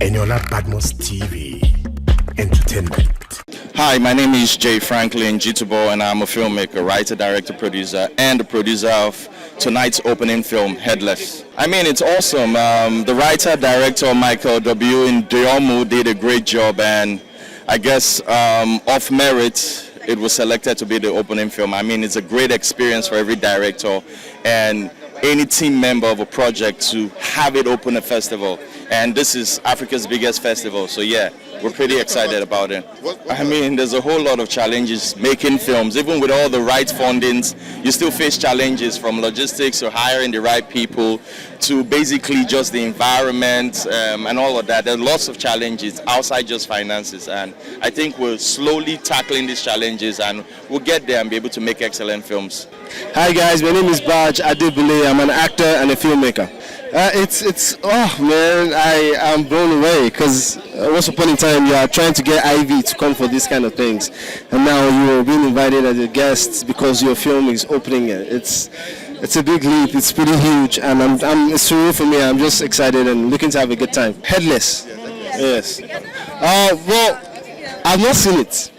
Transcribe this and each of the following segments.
Eniola Badmus TV Entertainment. Hi, my name is Jay Franklin Jitubo, and I'm a filmmaker, writer, director, producer, and the producer of tonight's opening film, Headless. I mean, it's awesome. The writer, director, Michael W. Ndiomu did a great job, and I guess off merit, it was selected to be the opening film. I mean, it's a great experience for every director and any team member of a project to have it open a festival. And this is Africa's biggest festival, so yeah, we're pretty excited about it. I mean, there's a whole lot of challenges making films. Even with all the right fundings, you still face challenges, from logistics to hiring the right people to basically just the environment and all of that. There are lots of challenges outside just finances, and I think we're slowly tackling these challenges, and we'll get there and be able to make excellent films. Hi guys, my name is Baj Adebule. I'm an actor and a filmmaker. Oh man, I am blown away, because once upon a time you are trying to get Ivy to come for these kind of things, and now you are being invited as a guest because your film is opening it. It's a big leap. It's pretty huge, and it's surreal for me. I'm just excited and looking to have a good time. Headless, yes. Well, I've not seen it,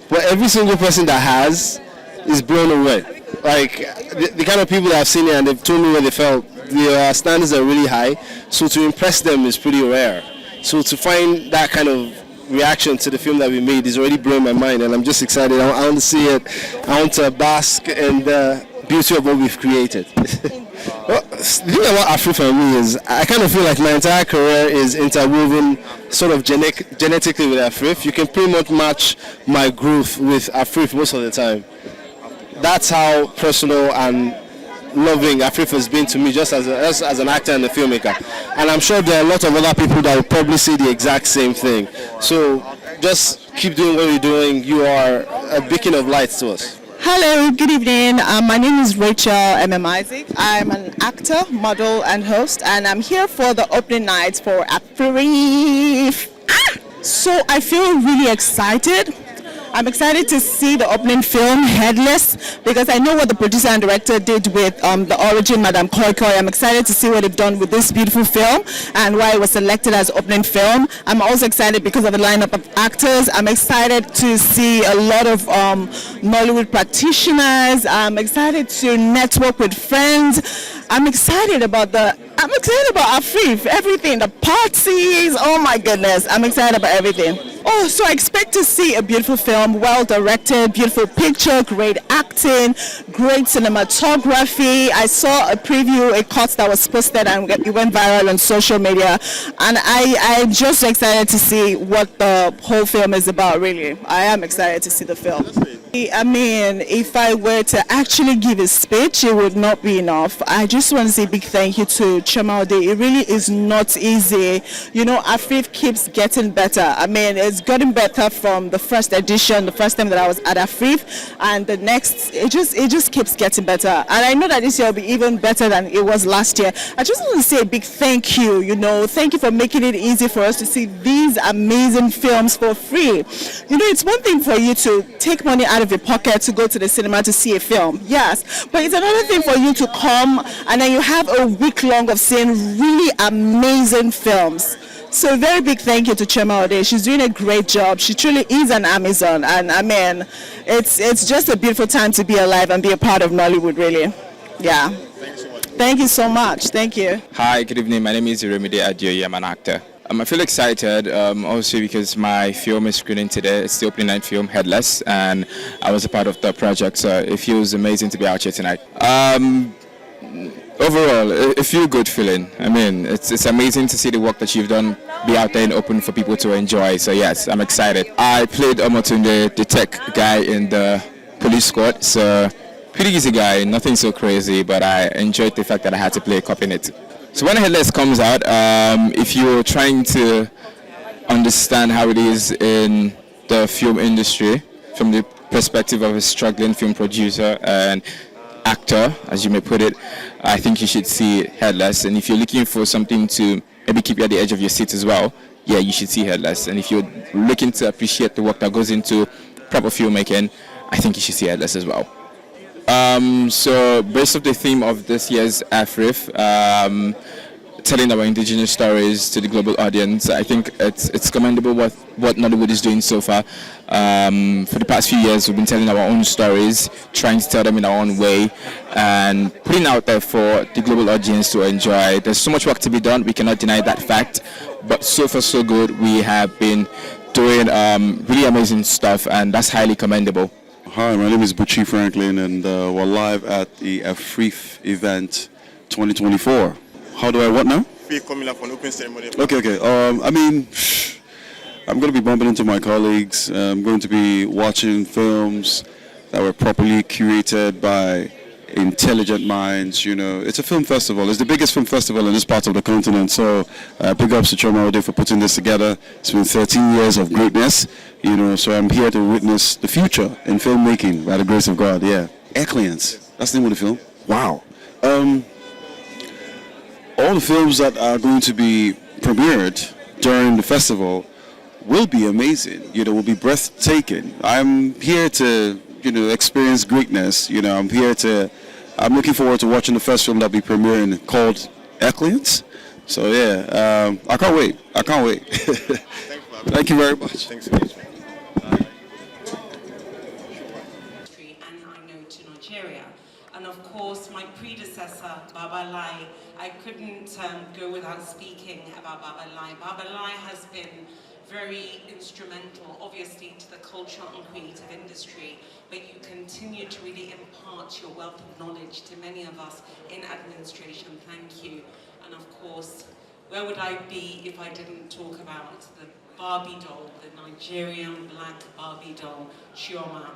but every single person that has is blown away. Like the kind of people that have seen it and they've told me what they felt. The standards are really high, so to impress them is pretty rare. So to find that kind of reaction to the film that we made is already blowing my mind, and I'm just excited. I want to see it. I want to bask in the beauty of what we've created. Well, the thing about Afriff for me is I kind of feel like my entire career is interwoven sort of genetically with Afriff. You can pretty much match my growth with Afriff most of the time. That's how personal and loving Afriff has been to me, just as an actor and a filmmaker. And I'm sure there are a lot of other people that will probably say the exact same thing. So just keep doing what you're doing. You are a beacon of light to us. Hello, good evening. My name is Rachel M.M. Isaac. I'm an actor, model, and host, and I'm here for the opening night for Afriff. So I feel really excited. I'm excited to see the opening film, Headless, because I know what the producer and director did with the origin, Madame Koi Koi. I'm excited to see what they've done with this beautiful film and why it was selected as opening film. I'm also excited because of the lineup of actors. I'm excited to see a lot of Nollywood practitioners. I'm excited to network with friends. I'm excited about Afriff, everything, the parties, oh my goodness, I'm excited about everything. Oh, so I expect to see a beautiful film, well directed, beautiful picture, great acting, great cinematography. I saw a preview, a cut that was posted and it went viral on social media, and I'm just excited to see what the whole film is about, really. I am excited to see the film. I mean, if I were to actually give a speech, it would not be enough. I just want to say a big thank you to Chimaode. It really is not easy. You know, Afriff keeps getting better. I mean, it's gotten better from the first edition, the first time that I was at Afriff, and the next, it just keeps getting better. And I know that this year will be even better than it was last year. I just want to say a big thank you, you know, thank you for making it easy for us to see these amazing films for free. You know, it's one thing for you to take money out of your pocket to go to the cinema to see a film, yes, but it's another thing for you to come and then you have a week long of seeing really amazing films. So a very big thank you to Chema Ode. She's doing a great job. She truly is an Amazon, and I mean, it's just a beautiful time to be alive and be a part of Nollywood, really. Yeah. Thank you so much. Thank you. Hi, good evening. My name is Remide Adioye. I'm an actor. I feel excited also because my film is screening today. It's the opening night film, Headless, and I was a part of the project, so it feels amazing to be out here tonight. Overall, it feels good feeling. I mean, it's amazing to see the work that you've done be out there and open for people to enjoy. So yes, I'm excited. I played Omotunde, the tech guy in the police squad, so pretty easy guy, nothing so crazy, but I enjoyed the fact that I had to play a cop in it. So when Headless comes out, if you're trying to understand how it is in the film industry from the perspective of a struggling film producer and actor, as you may put it, I think you should see Headless. And if you're looking for something to maybe keep you at the edge of your seat as well, yeah, you should see Headless. And if you're looking to appreciate the work that goes into proper filmmaking, I think you should see Headless as well. So based on the theme of this year's Afriff, telling our indigenous stories to the global audience. I think it's commendable what Nollywood is doing so far. For the past few years, we've been telling our own stories, trying to tell them in our own way, and putting out there for the global audience to enjoy. There's so much work to be done. We cannot deny that fact. But so far, so good. We have been doing really amazing stuff, and that's highly commendable. Hi, my name is Buchi Franklin, and we're live at the Afriff event 2024. How do I what now? Okay. I mean, I'm going to be bumping into my colleagues. I'm going to be watching films that were properly curated by intelligent minds. You know, it's a film festival. It's the biggest film festival in this part of the continent. So big ups to Choma Ode for putting this together. It's been 13 years of greatness. You know, so I'm here to witness the future in filmmaking by the grace of God. Yeah, Clients. That's the name of the film. Wow. All the films that are going to be premiered during the festival will be amazing. You know, will be breathtaking. I'm here to, you know, experience greatness. You know, I'm looking forward to watching the first film that'll be premiering called Clients. So yeah, I can't wait. Thank you very much. Thanks so much. And I know to Nigeria. And of course, my predecessor, Baba Lai, I couldn't go without speaking about Baba Lai. Baba Lai has been very instrumental, obviously, to the cultural and creative industry, but you continue to really impart your wealth of knowledge to many of us in administration. Thank you. And of course, where would I be if I didn't talk about the Barbie doll, the Nigerian black Barbie doll, Chioma,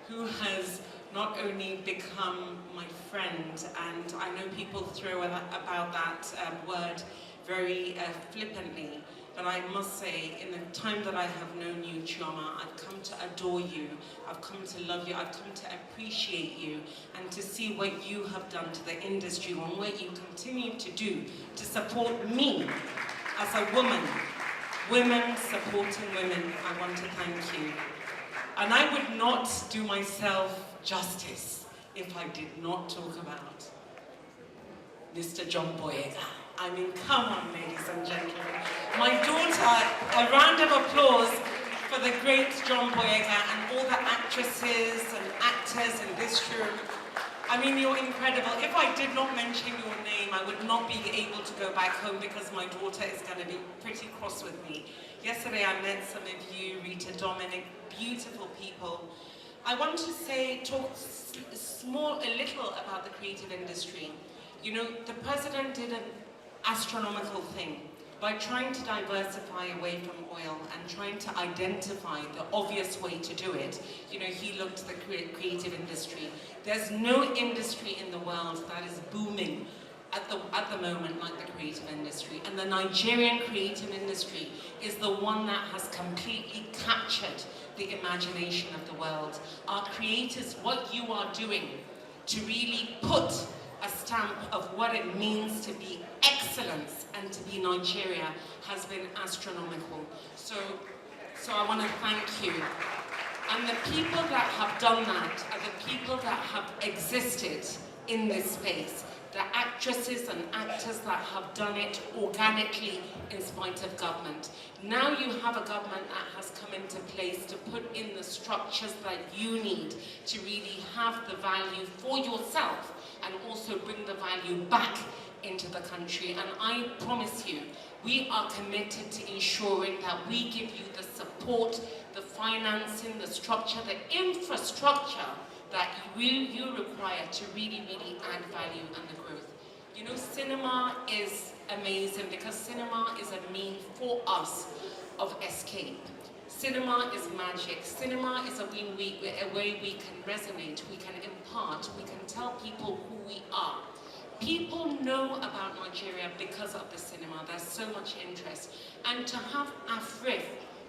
who has not only become my friend, and I know people throw about that word very flippantly, but I must say, in the time that I have known you, Chioma, I've come to adore you, I've come to love you, I've come to appreciate you, and to see what you have done to the industry and what you continue to do to support me as a woman. Women supporting women, I want to thank you. And I would not do myself justice if I did not talk about Mr. John Boyega. I mean, come on, ladies and gentlemen. My daughter, a round of applause for the great John Boyega and all the actresses and actors in this room. I mean, you're incredible. If I did not mention your name, I would not be able to go back home because my daughter is going to be pretty cross with me. Yesterday I met some of you, Rita, Dominic, beautiful people. I want to talk a little about the creative industry. You know, the president did an astronomical thing by trying to diversify away from oil and trying to identify the obvious way to do it. You know, he looked at the creative industry. There's no industry in the world that is booming at the moment like the creative industry. And the Nigerian creative industry is the one that has completely captured the imagination of the world. Our creators, what you are doing to really put a stamp of what it means to be excellence and to be Nigeria has been astronomical. So I want to thank you. And the people that have done that are the people that have existed in this space. The actresses and actors that have done it organically in spite of government. Now you have a government that has come into place to put in the structures that you need to really have the value for yourself and also bring the value back into the country. And I promise you, we are committed to ensuring that we give you the support, the financing, the structure, the infrastructure that you require to really, really add value and the growth. You know, cinema is amazing because cinema is a means for us of escape. Cinema is magic. Cinema is a way we can resonate, we can impart, we can tell people who we are. People know about Nigeria because of the cinema. There's so much interest. And to have Afriff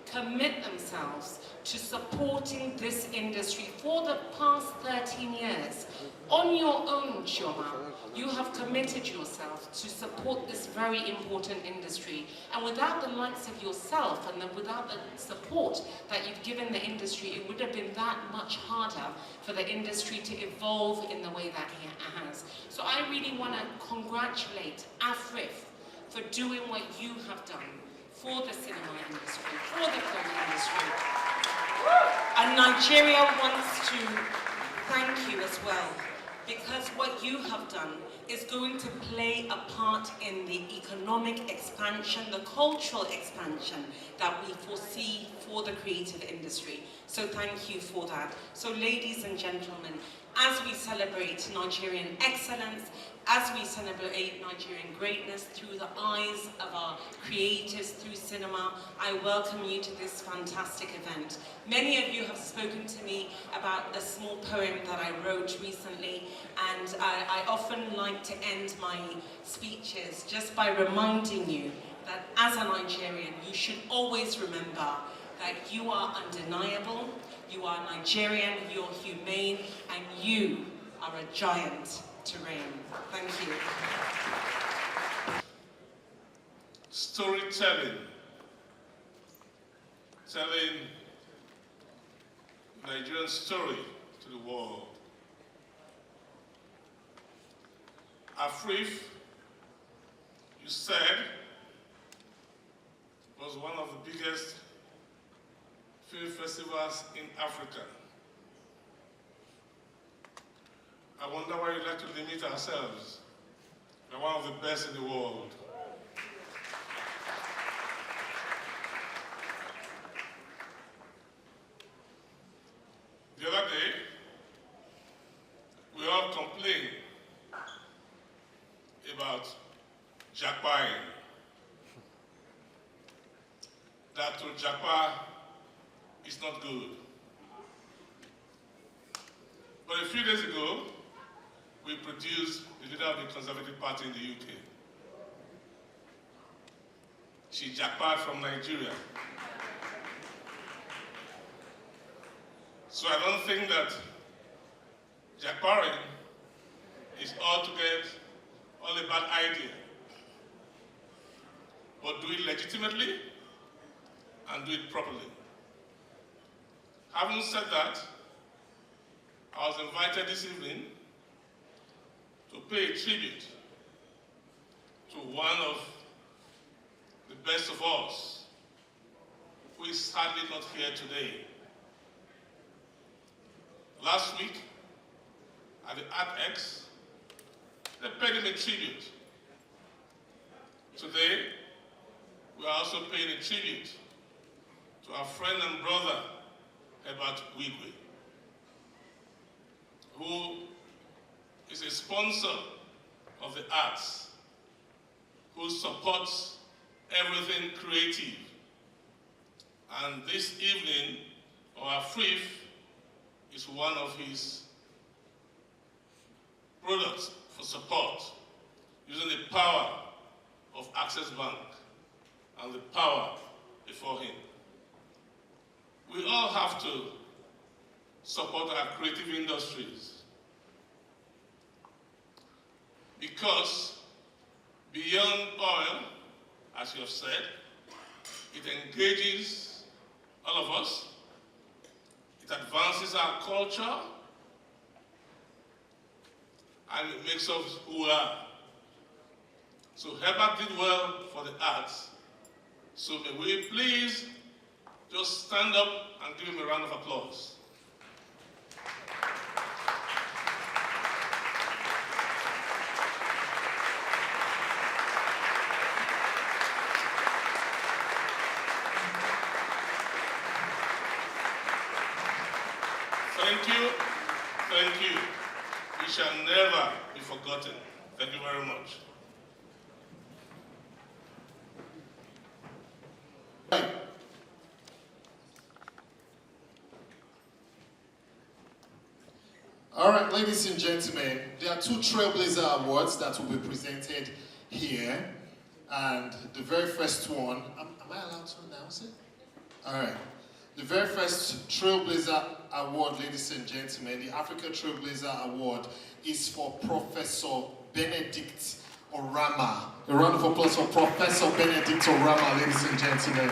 commit themselves to supporting this industry for the past 13 years. On your own, Chioma, you have committed yourself to support this very important industry. And without the likes of yourself and without the support that you've given the industry, it would have been that much harder for the industry to evolve in the way that it has. So I really want to congratulate Afriff for doing what you have done for the cinema industry, for the film industry. And Nigeria wants to thank you as well, because what you have done is going to play a part in the economic expansion, the cultural expansion that we foresee for the creative industry. So thank you for that. So ladies and gentlemen, as we celebrate Nigerian excellence, as we celebrate Nigerian greatness through the eyes of our creators through cinema, I welcome you to this fantastic event. Many of you have spoken to me about a small poem that I wrote recently, and I often like to end my speeches just by reminding you that as a Nigerian, you should always remember that you are undeniable, you are Nigerian, you're humane, and you are a giant to reign. Thank you. Storytelling. Telling Nigerian story to the world. Afriff, you said, was one of the biggest film festivals in Africa. I wonder why you like to limit ourselves. We're one of the best in the world. The other day, we all complained about jackpine. That to jackpine is not good. But a few days ago, we produced the leader of the Conservative Party in the UK. She jackpot from Nigeria. So I don't think that jackpotting is altogether only a bad idea. But do it legitimately and do it properly. Having said that, I was invited this evening to pay a tribute to one of the best of us, who is sadly not here today. Last week, at the ArtX, they paid him a tribute. Today, we are also paying a tribute to our friend and brother, Wigwe, who is a sponsor of the arts, who supports everything creative. And this evening, our Afriff is one of his products for support, using the power of Access Bank and the power before him. We all have to support our creative industries, because beyond oil, as you have said, it engages all of us, it advances our culture, and it makes us who we are. So Herbert did well for the arts. So may we please just stand up and give him a round of applause. Thank you, thank you. We shall never be forgotten. Thank you very much. All right, ladies and gentlemen, there are two Trailblazer Awards that will be presented here. And the very first one, am I allowed to announce it? All right. The very first Trailblazer Award, ladies and gentlemen, the Africa Trailblazer Award, is for Professor Benedict Orama. A round of applause for Professor Benedict Orama, ladies and gentlemen.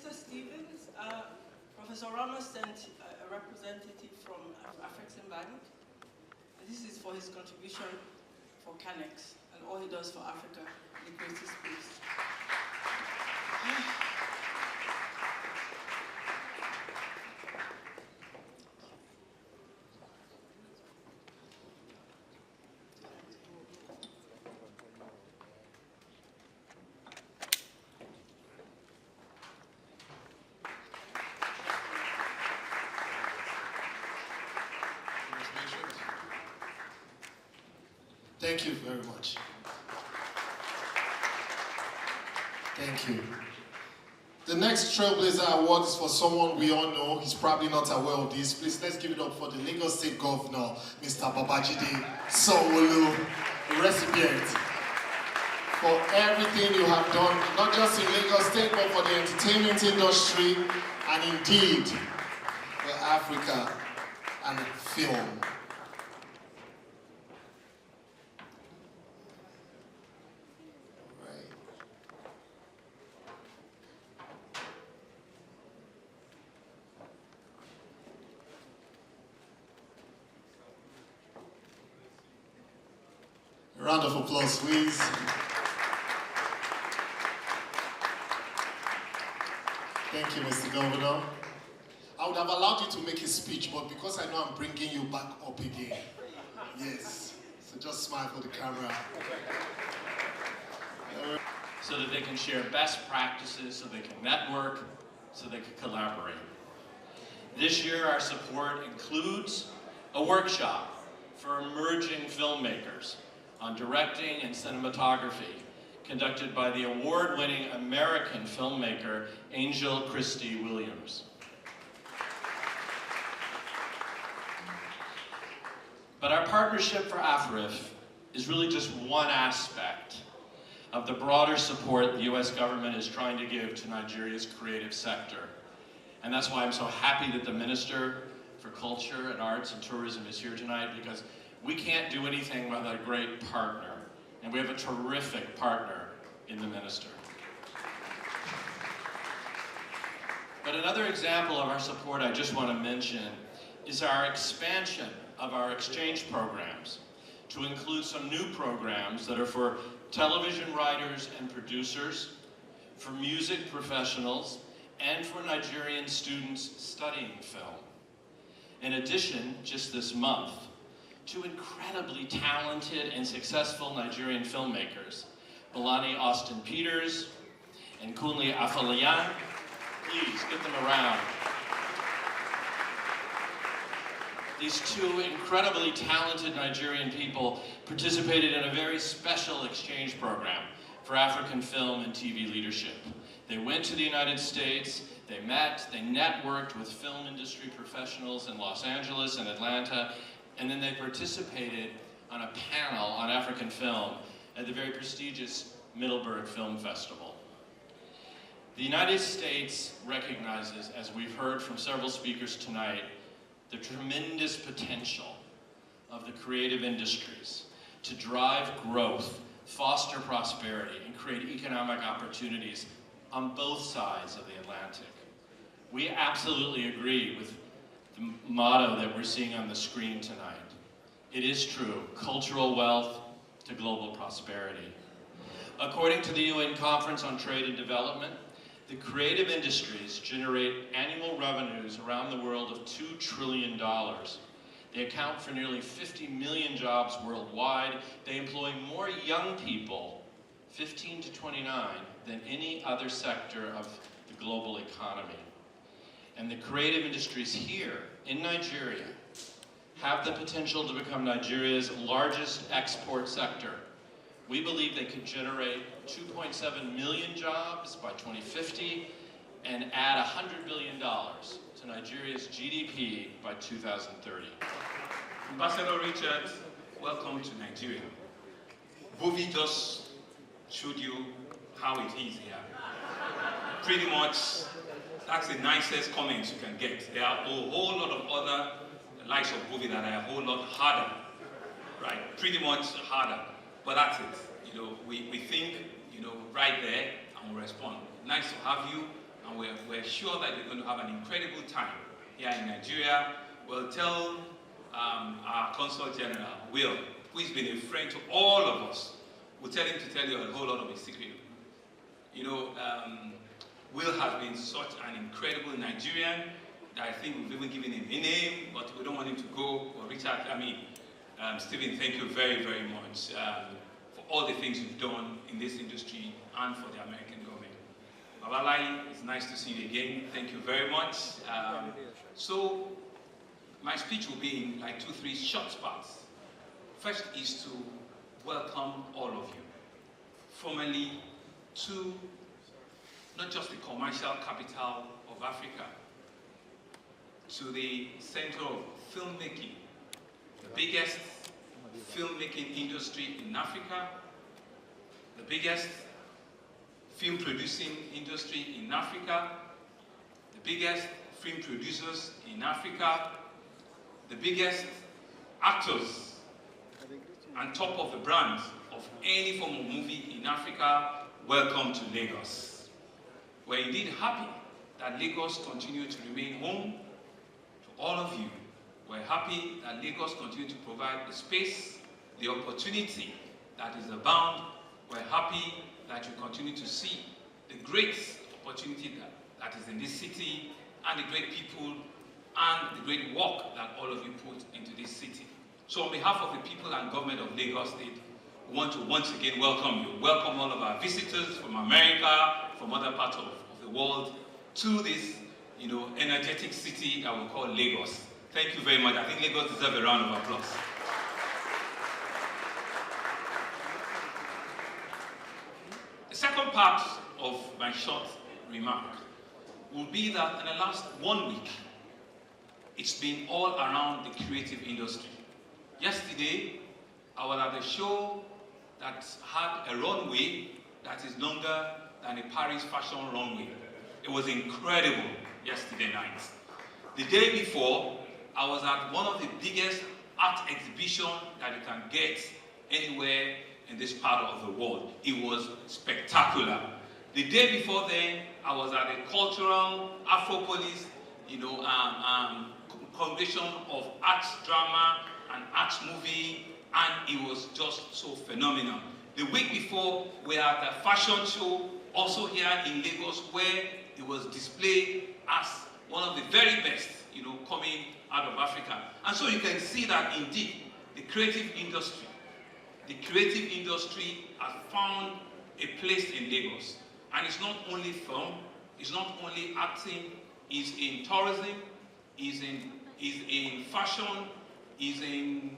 Mr. Stevens, Professor Ramos sent a representative from Afriff. This is for his contribution for CANEX and all he does for Africa in the creative space. Thank you very much. Thank you. The next Trailblazer Award is for someone we all know. He's probably not aware of this. Please, let's give it up for the Lagos State Governor, Mr. Babajide Sanwo-Olu, the recipient for everything you have done, not just in Lagos State, but for the entertainment industry, and indeed for Africa and film. A round of applause, please. Thank you, Mr. Governor. I would have allowed you to make a speech, but because I know I'm bringing you back up again. Yes. So just smile for the camera. So that they can share best practices, so they can network, so they can collaborate. This year, our support includes a workshop for emerging filmmakers on directing and cinematography, conducted by the award-winning American filmmaker, Angel Christie Williams. But our partnership for Afriff is really just one aspect of the broader support the US government is trying to give to Nigeria's creative sector. And that's why I'm so happy that the Minister for Culture and Arts and Tourism is here tonight, because we can't do anything without a great partner. And we have a terrific partner in the Minister. But another example of our support I just want to mention is our expansion of our exchange programs to include some new programs that are for television writers and producers, for music professionals, and for Nigerian students studying film. In addition, just this month, two incredibly talented and successful Nigerian filmmakers, Balani Austin Peters and Kunle Afolayan. Please give them a round. These two incredibly talented Nigerian people participated in a very special exchange program for African film and TV leadership. They went to the United States, they met, they networked with film industry professionals in Los Angeles and Atlanta, and then they participated on a panel on African film at the very prestigious Middleburg Film Festival. The United States recognizes, as we've heard from several speakers tonight, the tremendous potential of the creative industries to drive growth, foster prosperity, and create economic opportunities on both sides of the Atlantic. We absolutely agree with the motto that we're seeing on the screen tonight. It is true, cultural wealth to global prosperity. According to the UN Conference on Trade and Development, the creative industries generate annual revenues around the world of $2 trillion. They account for nearly 50 million jobs worldwide. They employ more young people, 15 to 29, than any other sector of the global economy. And the creative industries here in Nigeria have the potential to become Nigeria's largest export sector. We believe they could generate 2.7 million jobs by 2050 and add $100 billion to Nigeria's GDP by 2030. Ambassador Richard, welcome to Nigeria. Bovi just showed you how it is here. Pretty much, that's the nicest comment you can get. There are a whole lot of other likes of Bovi that are a whole lot harder, right? Pretty much harder, but that's it. You know, we think, you know, right there and we'll respond. Nice to have you. and we're sure that you're going to have an incredible time here in Nigeria. We'll tell our Consul General, Will, who's been a friend to all of us, we'll tell him to tell you a whole lot of his secret. You know, Will has been such an incredible Nigerian that I think we've even given him a name, but we don't want him to go. Or Richard, Stephen, thank you very, very much for all the things you've done in this industry and for the American government. Babalai, it's nice to see you again. Thank you very much. So my speech will be in like 2-3 short parts. First is to welcome all of you formally to not just the commercial capital of Africa, to the center of filmmaking, the biggest filmmaking industry in Africa, the biggest film producing industry in Africa, the biggest film producers in Africa, the biggest actors and top of the brand of any form of movie in Africa. Welcome to Lagos. We're indeed happy that Lagos continues to remain home to all of you. We're happy that Lagos continues to provide the space, the opportunity that is abound. We're happy that you continue to see the great opportunity that is in this city, and the great people and the great work that all of you put into this city. So on behalf of the people and government of Lagos State, we want to once again welcome you. Welcome all of our visitors from America, from other parts of the world, to this, energetic city that we call Lagos. Thank you very much. I think Lagos deserves a round of applause. The second part of my short remark will be that in the last 1 week, it's been all around the creative industry. Yesterday, I was at a show that had a runway that is longer than a Paris fashion runway. It was incredible yesterday night. The day before, I was at one of the biggest art exhibitions that you can get anywhere in this part of the world. It was spectacular. The day before then, I was at a cultural Afropolis, congregation of arts drama and arts movie, and it was just so phenomenal. The week before, we were at a fashion show, also here in Lagos, where it was displayed as one of the very best, coming out of Africa. And so you can see that indeed, the creative industry has found a place in Lagos. And it's not only film, it's not only acting, it's in tourism, it's in fashion, it's in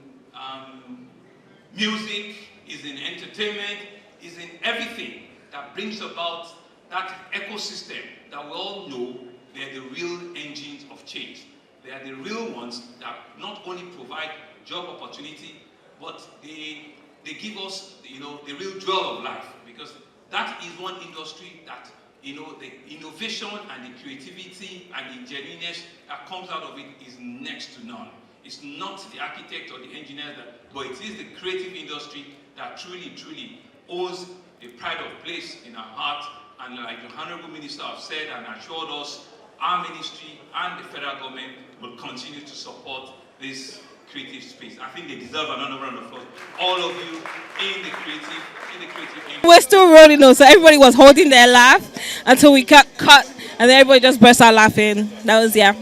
music, it's in entertainment, it's in everything that brings about that ecosystem that we all know they're the real engines of change. They are the real ones that not only provide job opportunity, but they give us, the real joy of life, because that is one industry that, the innovation and the creativity and the genuineness that comes out of it is next to none. It's not the architect or the engineer, but it is the creative industry that truly, truly owns a pride of place in our heart. And like the Honorable Minister have said and assured us, our ministry and the federal government will continue to support this creative space. I think they deserve another round of applause. All of you in the creative industry. We're still rolling though, so everybody was holding their laugh until we got cut, and then everybody just burst out laughing. That was, yeah.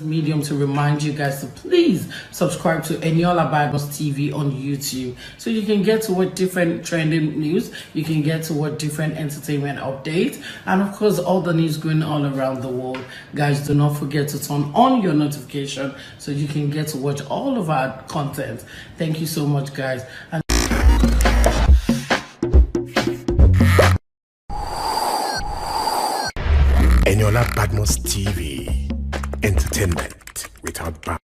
Medium to remind you guys to please subscribe to Eniola Badmus TV on YouTube, so you can get to what different trending news, you can get to what different entertainment updates, and of course all the news going on around the world. Guys, do not forget to turn on your notification so you can get to watch all of our content. Thank you so much, guys. And Eniola Badmus TV. Entertainment without bounds.